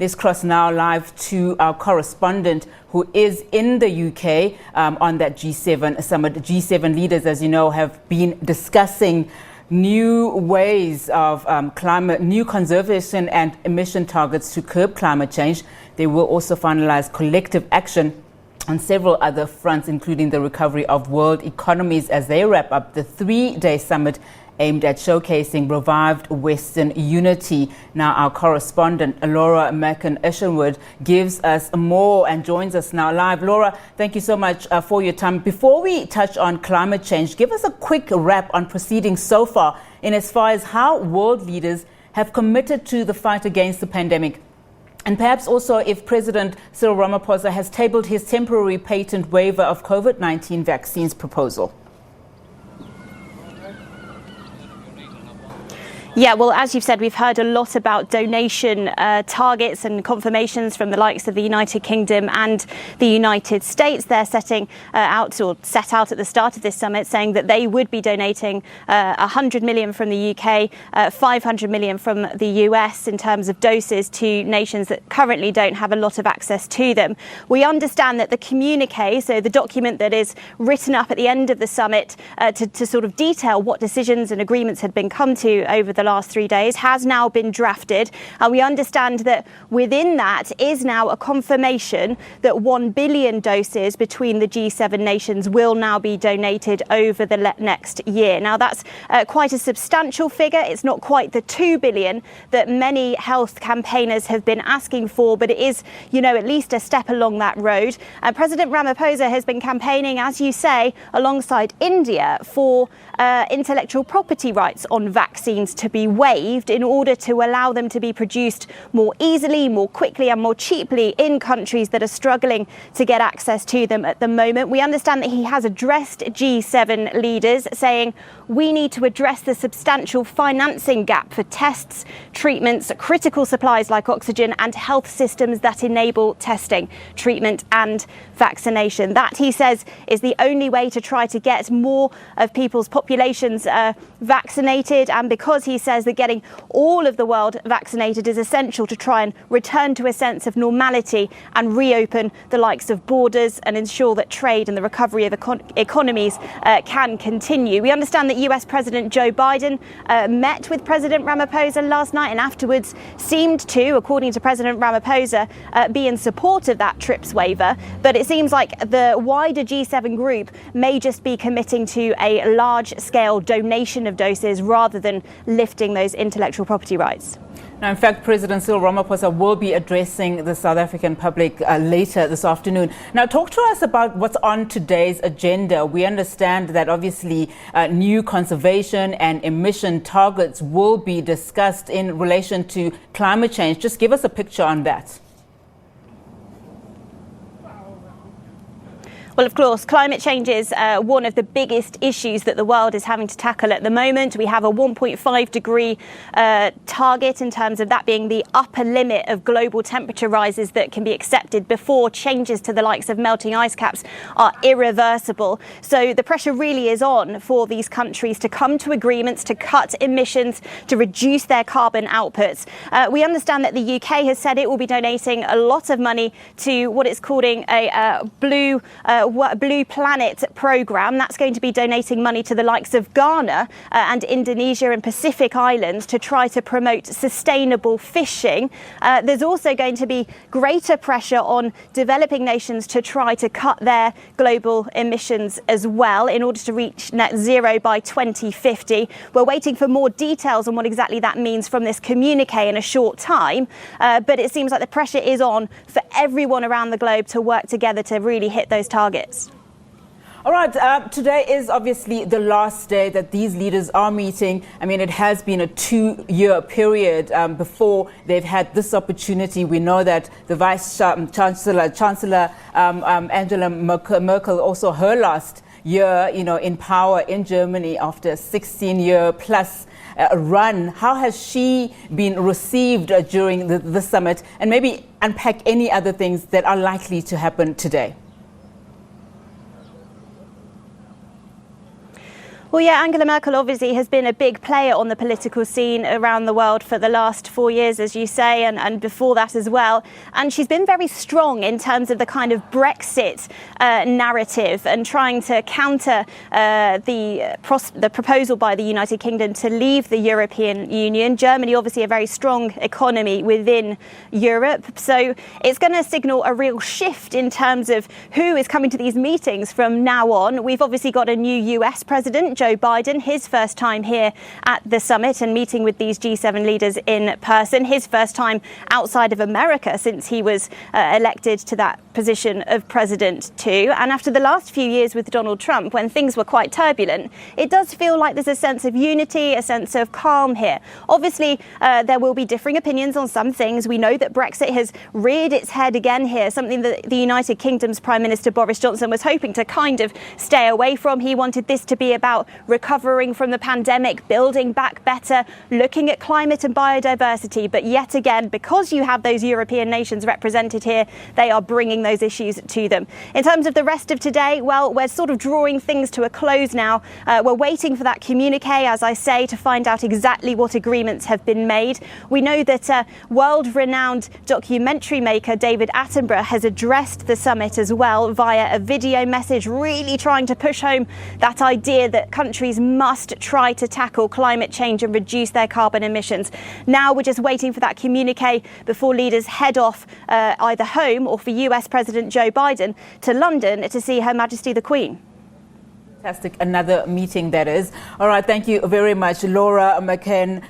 Let's cross now live to our correspondent who is in the UK on that G7 summit. G7 leaders, as you know, have been discussing new ways of new conservation and emission targets to curb climate change. They will also finalise collective action on several other fronts, including the recovery of world economies, as they wrap up the three-day summit aimed at showcasing revived Western unity. Now, our correspondent, Laura Makin-Isherwood, gives us more and joins us now live. Laura, thank you so much for your time. Before we touch on climate change, give us a quick wrap on proceedings so far in as far as how world leaders have committed to the fight against the pandemic. And perhaps also if President Cyril Ramaphosa has tabled his temporary patent waiver of COVID-19 vaccines proposal. Yeah, well, as you've said, we've heard a lot about donation targets and confirmations from the likes of the United Kingdom and the United States. They're set out at the start of this summit, saying that they would be donating 100 million from the UK, 500 million from the US in terms of doses to nations that currently don't have a lot of access to them. We understand that the communique, so the document that is written up at the end of the summit to sort of detail what decisions and agreements had been come to over the last 3 days, has now been drafted, and we understand that within that is now a confirmation that 1 billion doses between the G7 nations will now be donated over the next year. Now, that's quite a substantial figure. It's not quite the 2 billion that many health campaigners have been asking for, but it is, at least a step along that road. President Ramaphosa has been campaigning, as you say, alongside India for intellectual property rights on vaccines to be waived in order to allow them to be produced more easily, more quickly and more cheaply in countries that are struggling to get access to them at the moment. We understand that he has addressed G7 leaders, saying we need to address the substantial financing gap for tests, treatments, critical supplies like oxygen and health systems that enable testing, treatment and vaccination. That, he says, is the only way to try to get more of people's populations vaccinated, and because he says that getting all of the world vaccinated is essential to try and return to a sense of normality and reopen the likes of borders and ensure that trade and the recovery of economies can continue. We understand that US President Joe Biden met with President Ramaphosa last night and afterwards seemed to, according to President Ramaphosa, be in support of that TRIPS waiver, but it seems like the wider G7 group may just be committing to a large-scale donation of doses rather than lifting those intellectual property rights. Now, in fact, President Cyril Ramaphosa will be addressing the South African public later this afternoon. Now, talk to us about what's on today's agenda. We understand that obviously new conservation and emission targets will be discussed in relation to climate change. Just give us a picture on that. Well, of course, climate change is one of the biggest issues that the world is having to tackle at the moment. We have a 1.5 degree target in terms of that being the upper limit of global temperature rises that can be accepted before changes to the likes of melting ice caps are irreversible. So the pressure really is on for these countries to come to agreements to cut emissions, to reduce their carbon outputs. We understand that the UK has said it will be donating a lot of money to what it's calling a Blue Planet programme. That's going to be donating money to the likes of Ghana and Indonesia and Pacific Islands to try to promote sustainable fishing. There's also going to be greater pressure on developing nations to try to cut their global emissions as well in order to reach net zero by 2050. We're waiting for more details on what exactly that means from this communique in a short time, but it seems like the pressure is on for everyone around the globe to work together to really hit those targets. All right, today is obviously the last day that these leaders are meeting. I mean, it has been a 2-year period before they've had this opportunity. We know that the Chancellor Angela Merkel, also her last year, in power in Germany after a 16-year plus run. How has she been received during the summit? And maybe unpack any other things that are likely to happen today. Well, yeah, Angela Merkel obviously has been a big player on the political scene around the world for the last 4 years, as you say, and before that as well. And she's been very strong in terms of the kind of Brexit narrative and trying to counter the proposal by the United Kingdom to leave the European Union. Germany, obviously, a very strong economy within Europe. So it's going to signal a real shift in terms of who is coming to these meetings from now on. We've obviously got a new US president, Joe Biden, his first time here at the summit and meeting with these G7 leaders in person, his first time outside of America since he was elected to that position of president too. And after the last few years with Donald Trump, when things were quite turbulent, it does feel like there's a sense of unity, a sense of calm here. Obviously, there will be differing opinions on some things. We know that Brexit has reared its head again here, something that the United Kingdom's Prime Minister Boris Johnson was hoping to kind of stay away from. He wanted this to be about recovering from the pandemic, building back better, looking at climate and biodiversity. But yet again, because you have those European nations represented here, they are bringing those issues to them. In terms of the rest of today, well, we're sort of drawing things to a close now. We're waiting for that communique, as I say, to find out exactly what agreements have been made. We know that world-renowned documentary maker David Attenborough has addressed the summit as well via a video message, really trying to push home that idea that countries must try to tackle climate change and reduce their carbon emissions. Now we're just waiting for that communique before leaders head off either home or for US President Joe Biden to London to see Her Majesty the Queen. Fantastic. Another meeting that is. All right. Thank you very much, Laura Makin.